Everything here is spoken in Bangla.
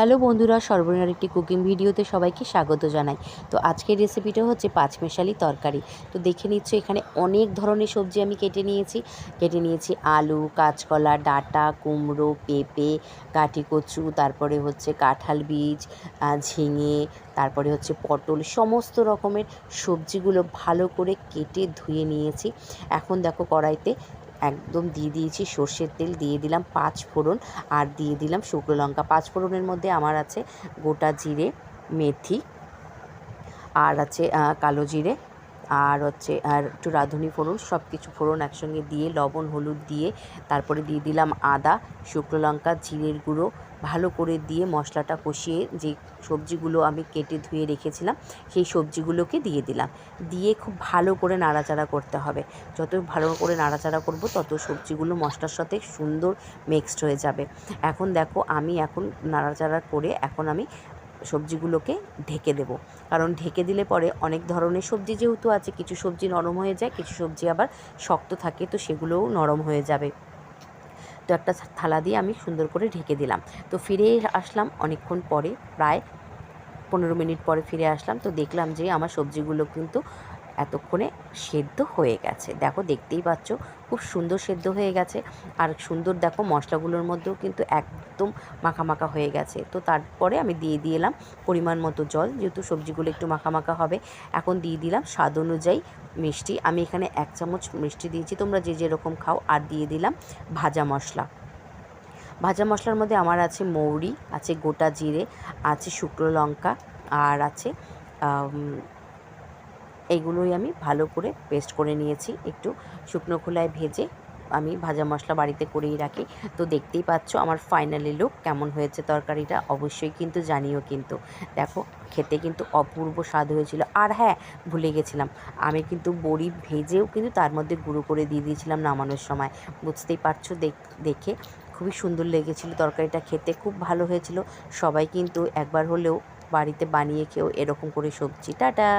হ্যালো বন্ধুরা, সর্বনিম্ন একটি কুকিং ভিডিওতে সবাইকে স্বাগত জানাই। তো আজকের রেসিপিটা হচ্ছে পাঁচমেশালি তরকারি। তো দেখে নিচ্ছ এখানে অনেক ধরনের সবজি আমি কেটে নিয়েছি আলু, কাঁচকলা, ডাঁটা, কুমড়ো, পেঁপে, কাঠি কচু, তারপরে হচ্ছে কাঁঠাল বীজ, ঝিঙে, তারপরে হচ্ছে পটল, সমস্ত রকমের সবজিগুলো ভালো করে কেটে ধুয়ে নিয়েছি। এখন দেখো কড়াইতে একদম দিয়ে দিয়েছি সর্ষের তেল, দিয়ে দিলাম 5 ফোড়ন আর দিয়ে দিলাম শুকনো লঙ্কা। 5 ফোড়নের মধ্যে আমার আছে গোটা জিরে, মেথি, আর আছে কালো জিরে, আর একটু রাঁধুনি ফোড়ন, সব কিছু ফোড়ন একসঙ্গে দিয়ে লবণ হলুদ দিয়ে তারপরে দিয়ে দিলাম আদা, শুকনো লঙ্কা, জিরের গুঁড়ো, ভালো করে দিয়ে মশলাটা কষিয়ে যে সবজিগুলো আমি কেটে ধুয়ে রেখেছিলাম সেই সবজিগুলোকে দিয়ে দিলাম। দিয়ে খুব ভালো করে নাড়াচাড়া করতে হবে। যত ভালো করে নাড়াচাড়া করব তত সবজিগুলো মশলার সাথে সুন্দর মিক্সড হয়ে যাবে। এখন দেখো আমি নাড়াচাড়া করে আমি সবজিগুলোকে ঢেকে দেব। কারণ ঢেকে দিলে পরে অনেক ধরনের সবজি যেহেতু আছে, কিছু সবজি নরম হয়ে যায়, কিছু সবজি আবার শক্ত থাকে, তো সেগুলোও নরম হয়ে যাবে। তো একটা থালা দিয়ে আমি সুন্দর করে ঢেকে দিলাম। তো ফিরে আসলাম অনেকক্ষণ পরে, প্রায় 15 মিনিট পরে ফিরে আসলাম। তো দেখলাম যে আমার সবজিগুলো কিন্তু এতক্ষণে সেদ্ধ হয়ে গেছে। দেখো, দেখতেই পাচ্ছ খুব সুন্দর সেদ্ধ হয়ে গেছে। আর সুন্দর দেখো মশলাগুলোর মধ্যেও কিন্তু একদম মাখা মাখা হয়ে গেছে। তো তারপরে আমি দিয়ে দিলাম পরিমাণ মতো জল, যেহেতু সবজিগুলো একটু মাখা মাখা হবে। এখন দিয়ে দিলাম স্বাদ অনুযায়ী মিষ্টি। আমি এখানে 1 চামচ মিষ্টি দিয়েছি, তোমরা যে যেরকম খাও। আর দিয়ে দিলাম ভাজা মশলা। ভাজা মশলার মধ্যে আমার আছে মৌরি, আছে গোটা জিরে, আছে শুকনো লঙ্কা, আর আছে এইগুলোই আমি ভালো করে পেস্ট করে নিয়েছি। একটু শুকনো খোলায় ভেজে আমি ভাজা মশলা বাড়িতে করেই রাখি। তো দেখতেই পাচ্ছ আমার ফাইনালি লুক কেমন হয়েছে তরকারিটা, অবশ্যই কিন্তু জানিও। কিন্তু দেখো, খেতে কিন্তু অপূর্ব স্বাদ হয়েছিল। আর হ্যাঁ, ভুলে গেছিলাম, আমি কিন্তু বড়ি ভেজেও কিন্তু তার মধ্যে গুঁড়ো করে দিয়ে দিয়েছিলাম নামানোর সময়। বুঝতেই পারছো, দেখে খুবই সুন্দর লেগেছিল তরকারিটা, খেতে খুব ভালো হয়েছিল। সবাই কিন্তু একবার হলেও বাড়িতে বানিয়ে খেও এরকম করে সবজি। টাটা।